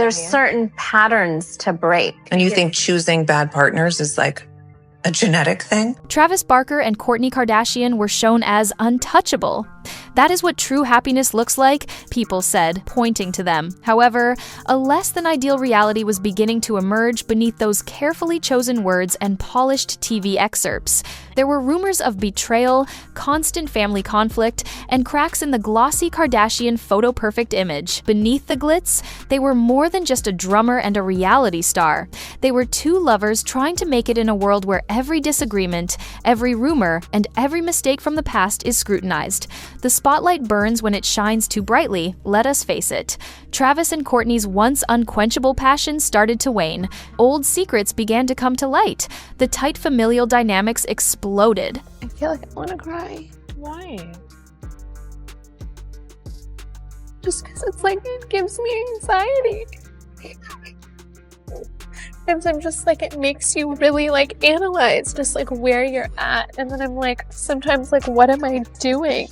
There's certain patterns to break. And you think choosing bad partners is like a genetic thing? Travis Barker and Kourtney Kardashian were shown as untouchable. That is what true happiness looks like, people said, pointing to them. However, a less than ideal reality was beginning to emerge beneath those carefully chosen words and polished TV excerpts. There were rumors of betrayal, constant family conflict, and cracks in the glossy Kardashian photo-perfect image. Beneath the glitz, they were more than just a drummer and a reality star. They were two lovers trying to make it in a world where every disagreement, every rumor, and every mistake from the past is scrutinized. The spotlight burns when it shines too brightly, let us face it. Travis and Kourtney's once unquenchable passion started to wane. Old secrets began to come to light. The tight familial dynamics exploded. I feel like I want to cry. Why? Just because it's like, it gives me anxiety. And I'm just like, it makes you really like analyze just like where you're at. And then I'm like, sometimes like, what am I doing?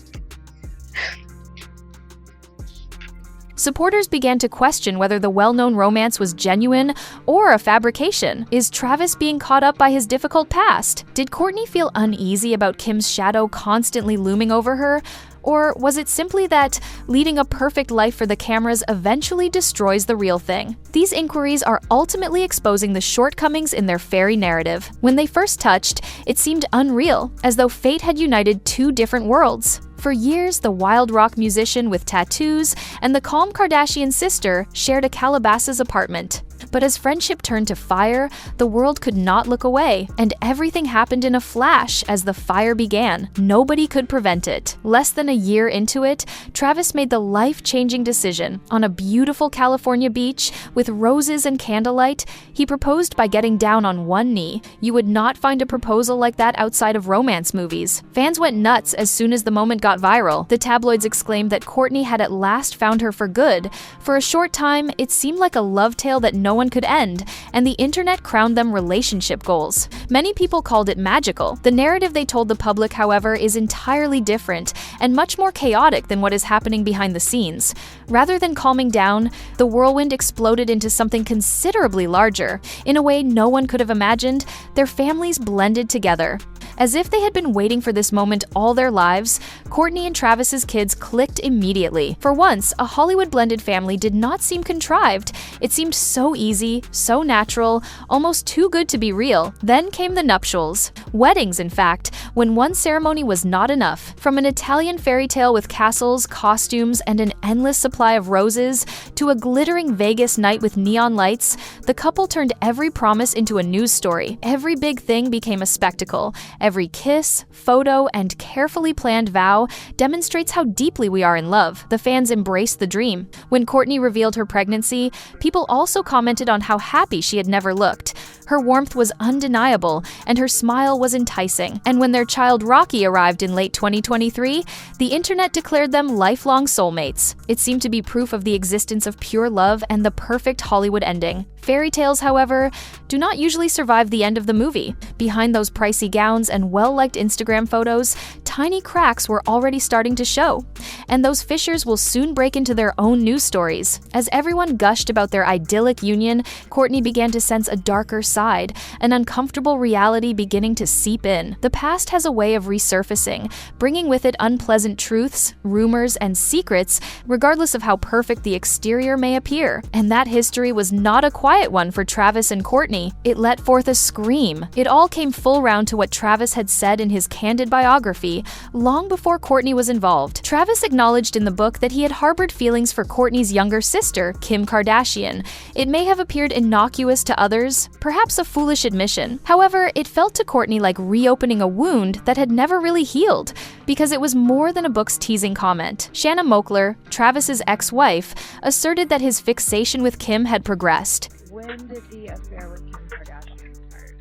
Supporters began to question whether the well-known romance was genuine or a fabrication. Is Travis being caught up by his difficult past? Did Kourtney feel uneasy about Kim's shadow constantly looming over her? Or was it simply that leading a perfect life for the cameras eventually destroys the real thing? These inquiries are ultimately exposing the shortcomings in their fairy narrative. When they first touched, it seemed unreal, as though fate had united two different worlds. For years, the wild rock musician with tattoos and the calm Kardashian sister shared a Calabasas apartment. But as friendship turned to fire, the world could not look away, and everything happened in a flash as the fire began. Nobody could prevent it. Less than a year into it, Travis made the life-changing decision. On a beautiful California beach, with roses and candlelight, he proposed by getting down on one knee. You would not find a proposal like that outside of romance movies. Fans went nuts as soon as the moment got viral. The tabloids exclaimed that Kourtney had at last found her for good. For a short time, it seemed like a love tale that no one could end, and the internet crowned them relationship goals. Many people called it magical. The narrative they told the public, however, is entirely different and much more chaotic than what is happening behind the scenes. Rather than calming down, the whirlwind exploded into something considerably larger. In a way no one could have imagined, their families blended together. As if they had been waiting for this moment all their lives, Kourtney and Travis's kids clicked immediately. For once, a Hollywood-blended family did not seem contrived. It seemed so easy, so natural, almost too good to be real. Then came the nuptials. Weddings, in fact, when one ceremony was not enough. From an Italian fairy tale with castles, costumes, and an endless supply of roses, to a glittering Vegas night with neon lights, the couple turned every promise into a news story. Every big thing became a spectacle. Every kiss, photo, and carefully planned vow demonstrates how deeply we are in love. The fans embraced the dream. When Kourtney revealed her pregnancy, people also commented on how happy she had never looked. Her warmth was undeniable, and her smile was enticing. And when their child Rocky arrived in late 2023, the internet declared them lifelong soulmates. It seemed to be proof of the existence of pure love and the perfect Hollywood ending. Fairy tales, however, do not usually survive the end of the movie. Behind those pricey gowns and well-liked Instagram photos, tiny cracks were already starting to show. And those fissures will soon break into their own news stories. As everyone gushed about their idyllic union, Kourtney began to sense a darker side, an uncomfortable reality beginning to seep in. The past has a way of resurfacing, bringing with it unpleasant truths, rumors, and secrets, regardless of how perfect the exterior may appear. And that history was not a quiet one for Travis and Kourtney. It let forth a scream. It all came full round to what Travis had said in his candid biography, long before Kourtney was involved. Travis acknowledged in the book that he had harbored feelings for Kourtney's younger sister, Kim Kardashian. It may have appeared innocuous to others, perhaps a foolish admission. However, it felt to Kourtney like reopening a wound that had never really healed, because it was more than a book's teasing comment. Shanna Moakler, Travis's ex-wife, asserted that his fixation with Kim had progressed. When did the affair with Kim Kardashian start?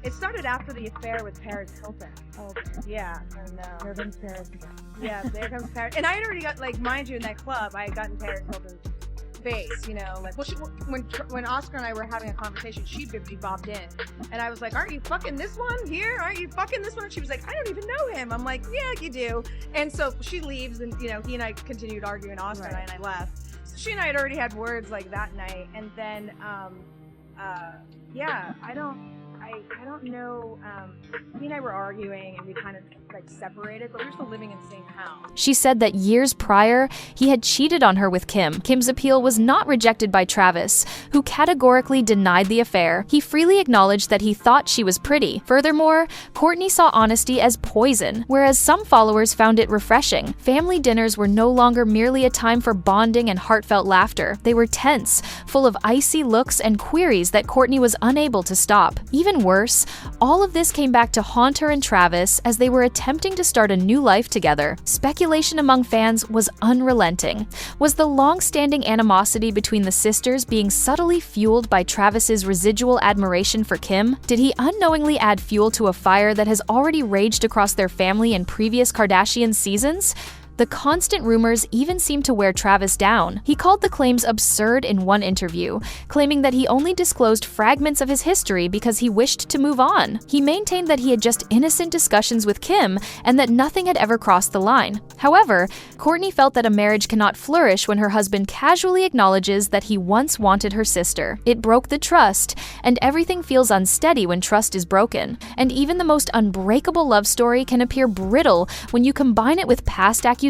It started after the affair with Paris Hilton. Oh, yeah. And here comes Paris again. Yeah, there comes Paris. And I had already got, like, mind you, in that club, I had gotten Paris Hilton's face, you know, like, well, when Oscar and I were having a conversation, she bopped in, and I was like, aren't you fucking this one here? Aren't you fucking this one? And she was like, I don't even know him. I'm like, yeah, you do. And so she leaves, and, you know, he and I continued arguing, Oscar and I left. she and I had already had words like that night, and then yeah, I don't know. Me and I were arguing, and we kind of like separated, but we were still living in the same house. She said that years prior, he had cheated on her with Kim. Kim's appeal was not rejected by Travis, who categorically denied the affair. He freely acknowledged that he thought she was pretty. Furthermore, Kourtney saw honesty as poison, whereas some followers found it refreshing. Family dinners were no longer merely a time for bonding and heartfelt laughter. They were tense, full of icy looks and queries that Kourtney was unable to stop. Even worse, all of this came back to haunt her and Travis as they were attempting to start a new life together. Speculation among fans was unrelenting. Was the long-standing animosity between the sisters being subtly fueled by Travis's residual admiration for Kim? Did he unknowingly add fuel to a fire that has already raged across their family in previous Kardashian seasons? The constant rumors even seemed to wear Travis down. He called the claims absurd in one interview, claiming that he only disclosed fragments of his history because he wished to move on. He maintained that he had just innocent discussions with Kim and that nothing had ever crossed the line. However, Kourtney felt that a marriage cannot flourish when her husband casually acknowledges that he once wanted her sister. It broke the trust, and everything feels unsteady when trust is broken. And even the most unbreakable love story can appear brittle when you combine it with past accusations,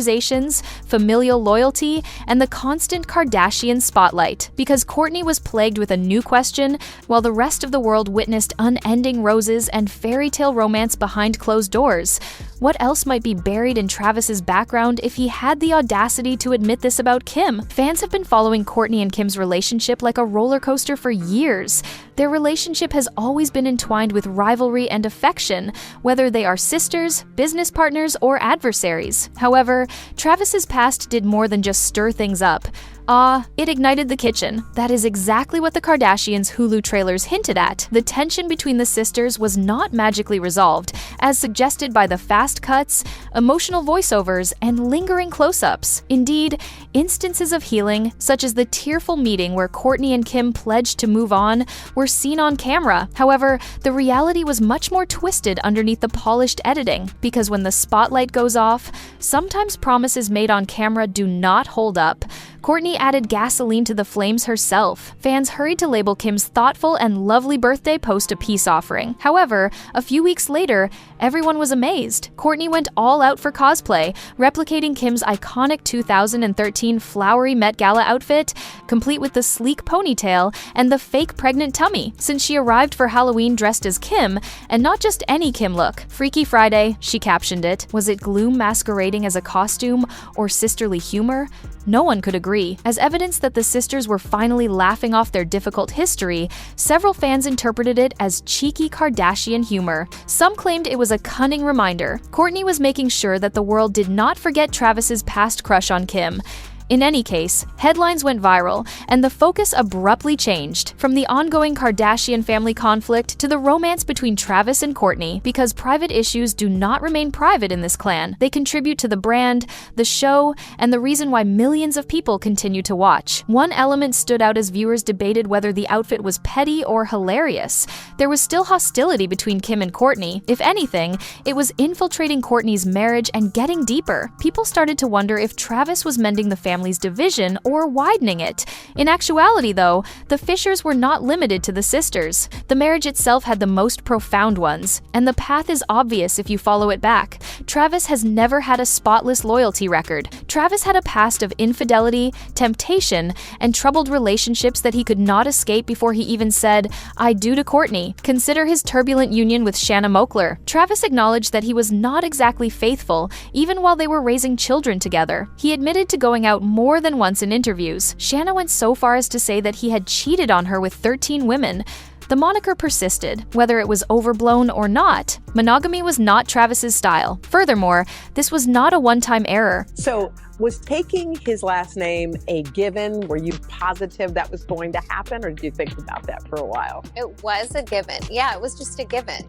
familial loyalty, and the constant Kardashian spotlight. Because Kourtney was plagued with a new question, while the rest of the world witnessed unending roses and fairy tale romance behind closed doors. What else might be buried in Travis's background if he had the audacity to admit this about Kim? Fans have been following Kourtney and Kim's relationship like a roller coaster for years. Their relationship has always been entwined with rivalry and affection, whether they are sisters, business partners, or adversaries. However, Travis's past did more than just stir things up. It ignited the kitchen. That is exactly what the Kardashians' Hulu trailers hinted at. The tension between the sisters was not magically resolved, as suggested by the fast cuts, emotional voiceovers, and lingering close-ups. Indeed, instances of healing, such as the tearful meeting where Kourtney and Kim pledged to move on, were seen on camera. However, the reality was much more twisted underneath the polished editing, because when the spotlight goes off, sometimes promises made on camera do not hold up. Kourtney added gasoline to the flames herself. Fans hurried to label Kim's thoughtful and lovely birthday post a peace offering. However, a few weeks later, everyone was amazed. Kourtney went all out for cosplay, replicating Kim's iconic 2013 flowery Met Gala outfit, complete with the sleek ponytail and the fake pregnant tummy, since she arrived for Halloween dressed as Kim, and not just any Kim look. Freaky Friday, she captioned it. Was it gloom masquerading as a costume or sisterly humor? No one could agree. As evidence that the sisters were finally laughing off their difficult history, several fans interpreted it as cheeky Kardashian humor. Some claimed it was a cunning reminder. Kourtney was making sure that the world did not forget Travis's past crush on Kim. In any case, headlines went viral, and the focus abruptly changed, from the ongoing Kardashian family conflict to the romance between Travis and Kourtney, because private issues do not remain private in this clan. They contribute to the brand, the show, and the reason why millions of people continue to watch. One element stood out as viewers debated whether the outfit was petty or hilarious. There was still hostility between Kim and Kourtney. If anything, it was infiltrating Kourtney's marriage and getting deeper. People started to wonder if Travis was mending the family's division or widening it. In actuality, though, the fissures were not limited to the sisters. The marriage itself had the most profound ones, and the path is obvious if you follow it back. Travis has never had a spotless loyalty record. Travis had a past of infidelity, temptation, and troubled relationships that he could not escape before he even said, "I do" to Kourtney. Consider his turbulent union with Shanna Moakler. Travis acknowledged that he was not exactly faithful, even while they were raising children together. He admitted to going out more than once in interviews. Shanna went so far as to say that he had cheated on her with 13 women. The moniker persisted, whether it was overblown or not. Monogamy was not Travis's style. Furthermore, this was not a one-time error. So, was taking his last name a given? Were you positive that was going to happen, or did you think about that for a while? It was a given. Yeah, it was just a given.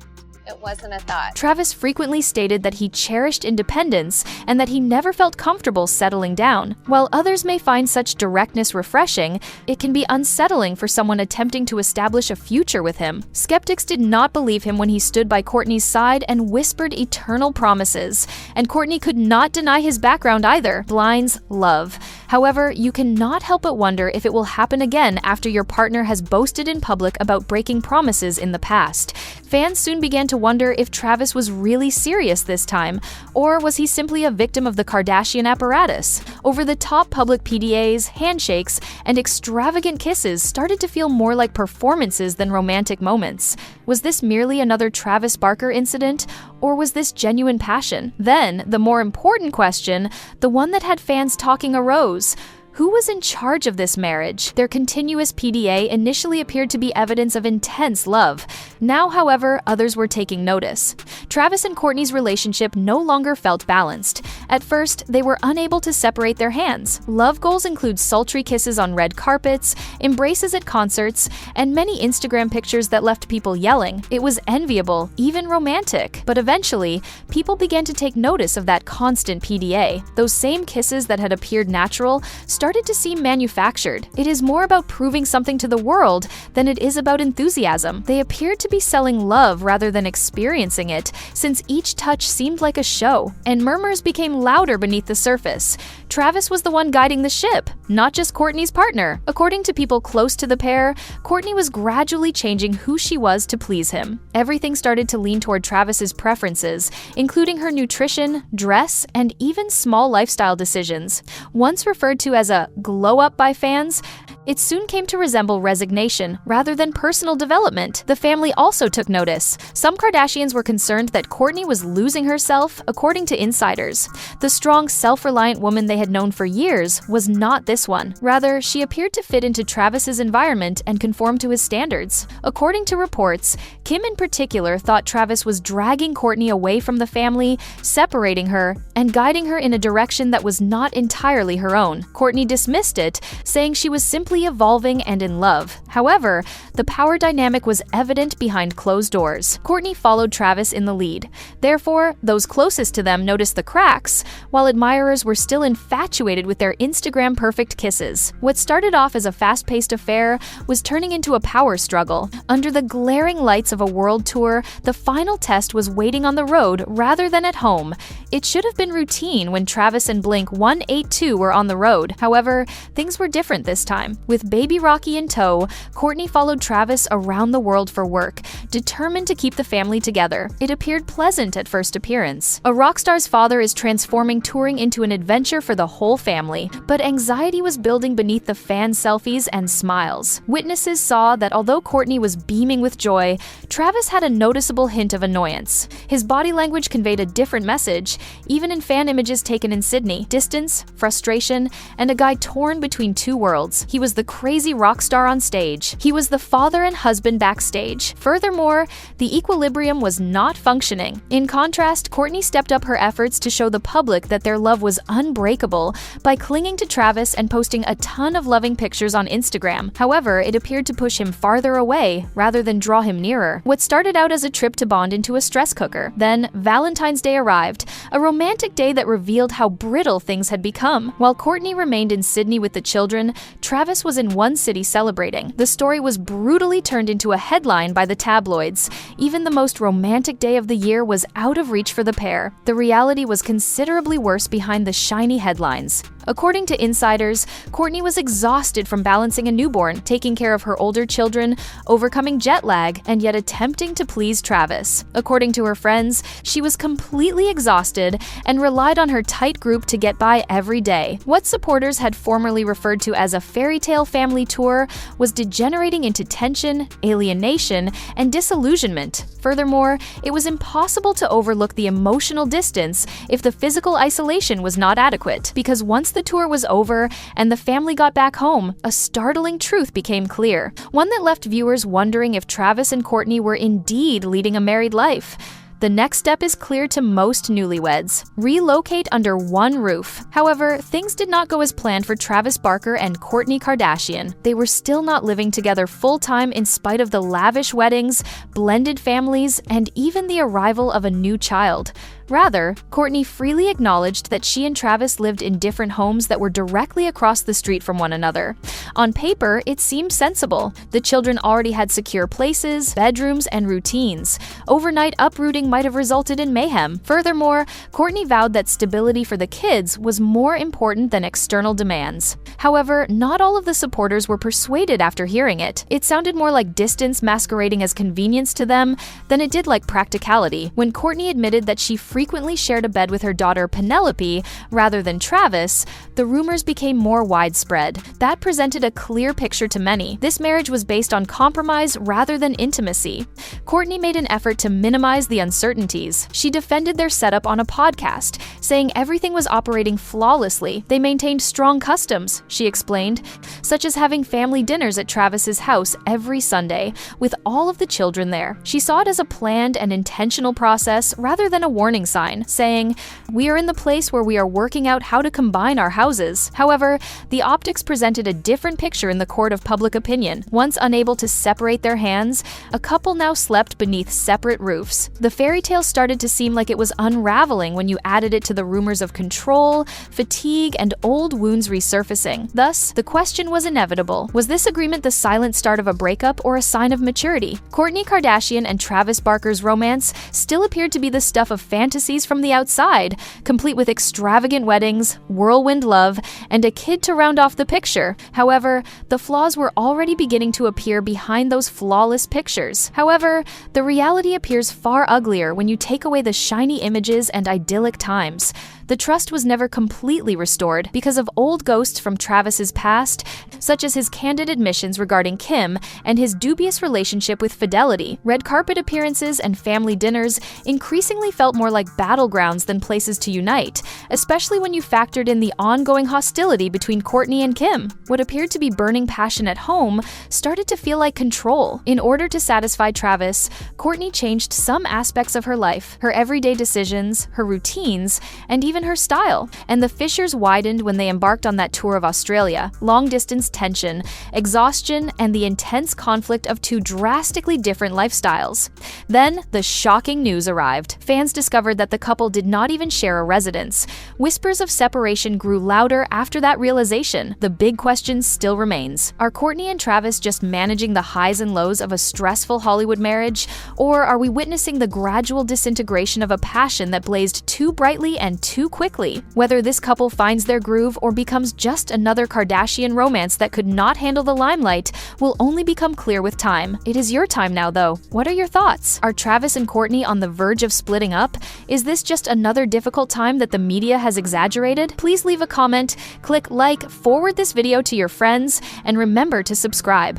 It wasn't a thought. Travis frequently stated that he cherished independence and that he never felt comfortable settling down. While others may find such directness refreshing, it can be unsettling for someone attempting to establish a future with him. Skeptics did not believe him when he stood by Kourtney's side and whispered eternal promises. And Kourtney could not deny his background either. Blinds love. However, you cannot help but wonder if it will happen again after your partner has boasted in public about breaking promises in the past. Fans soon began to wonder if Travis was really serious this time, or was he simply a victim of the Kardashian apparatus? Over-the-top public PDAs, handshakes, and extravagant kisses started to feel more like performances than romantic moments. Was this merely another Travis Barker incident, or was this genuine passion? Then, the more important question, the one that had fans talking, arose. Who was in charge of this marriage? Their continuous PDA initially appeared to be evidence of intense love. Now, however, others were taking notice. Travis and Kourtney's relationship no longer felt balanced. At first, they were unable to separate their hands. Love goals include sultry kisses on red carpets, embraces at concerts, and many Instagram pictures that left people yelling. It was enviable, even romantic. But eventually, people began to take notice of that constant PDA. Those same kisses that had appeared natural started to seem manufactured. It is more about proving something to the world than it is about enthusiasm. They appeared to be selling love rather than experiencing it, since each touch seemed like a show, and murmurs became louder beneath the surface. Travis was the one guiding the ship, not just Kourtney's partner. According to people close to the pair, Kourtney was gradually changing who she was to please him. Everything started to lean toward Travis's preferences, including her nutrition, dress, and even small lifestyle decisions. Once referred to as a glow up by fans, it soon came to resemble resignation rather than personal development. The family also took notice. Some Kardashians were concerned that Kourtney was losing herself, according to insiders. The strong, self-reliant woman they had known for years was not this one. Rather, she appeared to fit into Travis's environment and conform to his standards. According to reports, Kim in particular thought Travis was dragging Kourtney away from the family, separating her, and guiding her in a direction that was not entirely her own. Kourtney dismissed it, saying she was simply evolving and in love. However, the power dynamic was evident behind closed doors. Kourtney followed Travis in the lead. Therefore, those closest to them noticed the cracks, while admirers were still infatuated with their Instagram-perfect kisses. What started off as a fast-paced affair was turning into a power struggle. Under the glaring lights of a world tour, the final test was waiting on the road rather than at home. It should have been routine when Travis and Blink 182 were on the road. However, things were different this time. With baby Rocky in tow, Kourtney followed Travis around the world for work, determined to keep the family together. It appeared pleasant at first appearance. A rock star's father is transforming touring into an adventure for the whole family, but anxiety was building beneath the fan selfies and smiles. Witnesses saw that although Kourtney was beaming with joy, Travis had a noticeable hint of annoyance. His body language conveyed a different message, even in fan images taken in Sydney. Distance, frustration, and a guy torn between two worlds. He was the crazy rock star on stage. He was the father and husband backstage. Furthermore, the equilibrium was not functioning. In contrast, Kourtney stepped up her efforts to show the public that their love was unbreakable by clinging to Travis and posting a ton of loving pictures on Instagram. However, it appeared to push him farther away rather than draw him nearer. What started out as a trip to bond into a stress cooker. Then, Valentine's Day arrived, a romantic day that revealed how brittle things had become. While Kourtney remained in Sydney with the children, Travis was in one city celebrating. The story was brutally turned into a headline by the tabloids. Even the most romantic day of the year was out of reach for the pair. The reality was considerably worse behind the shiny headlines. According to insiders, Kourtney was exhausted from balancing a newborn, taking care of her older children, overcoming jet lag, and yet attempting to please Travis. According to her friends, she was completely exhausted and relied on her tight group to get by every day. What supporters had formerly referred to as a fairy tale family tour was degenerating into tension, alienation, and disillusionment. Furthermore, it was impossible to overlook the emotional distance if the physical isolation was not adequate, because once the tour was over and the family got back home, a startling truth became clear, one that left viewers wondering if Travis and Kourtney were indeed leading a married life. The next step is clear to most newlyweds: relocate under one roof. However, things did not go as planned for Travis Barker and Kourtney Kardashian. They were still not living together full-time in spite of the lavish weddings, blended families, and even the arrival of a new child. Rather, Kourtney freely acknowledged that she and Travis lived in different homes that were directly across the street from one another. On paper, it seemed sensible. The children already had secure places, bedrooms, and routines. Overnight uprooting might have resulted in mayhem. Furthermore, Kourtney vowed that stability for the kids was more important than external demands. However, not all of the supporters were persuaded after hearing it. It sounded more like distance masquerading as convenience to them than it did like practicality. When Kourtney admitted that she frequently shared a bed with her daughter Penelope rather than Travis, the rumors became more widespread. That presented a clear picture to many. This marriage was based on compromise rather than intimacy. Kourtney made an effort to minimize the uncertainties. She defended their setup on a podcast, saying everything was operating flawlessly. They maintained strong customs, she explained, such as having family dinners at Travis's house every Sunday, with all of the children there. She saw it as a planned and intentional process rather than a warning sign, saying, "We are in the place where we are working out how to combine our houses." However, the optics presented a different picture in the court of public opinion. Once unable to separate their hands, a couple now slept beneath separate roofs. The fairy tale started to seem like it was unraveling when you added it to the rumors of control, fatigue, and old wounds resurfacing. Thus, the question was inevitable. Was this agreement the silent start of a breakup or a sign of maturity? Kourtney Kardashian and Travis Barker's romance still appeared to be the stuff of fantasies from the outside, complete with extravagant weddings, whirlwind love, and a kid to round off the picture. However, the flaws were already beginning to appear behind those flawless pictures. However, the reality appears far uglier when you take away the shiny images and idyllic times. The trust was never completely restored because of old ghosts from Travis's past, such as his candid admissions regarding Kim and his dubious relationship with Fidelity. Red carpet appearances and family dinners increasingly felt more like battlegrounds than places to unite, especially when you factored in the ongoing hostility between Kourtney and Kim. What appeared to be burning passion at home started to feel like control. In order to satisfy Travis, Kourtney changed some aspects of her life, her everyday decisions, her routines, and even her style. And the fissures widened when they embarked on that tour of Australia. Long-distance tension, exhaustion, and the intense conflict of two drastically different lifestyles. Then, the shocking news arrived. Fans discovered that the couple did not even share a residence. Whispers of separation grew louder after that realization. The big question still remains. Are Kourtney and Travis just managing the highs and lows of a stressful Hollywood marriage? Or are we witnessing the gradual disintegration of a passion that blazed too brightly and too quickly? Whether this couple finds their groove or becomes just another Kardashian romance that could not handle the limelight will only become clear with time. It is your time now, though. What are your thoughts? Are Travis and Kourtney on the verge of splitting up? Is this just another difficult time that the media has exaggerated? Please leave a comment, click like, forward this video to your friends, and remember to subscribe.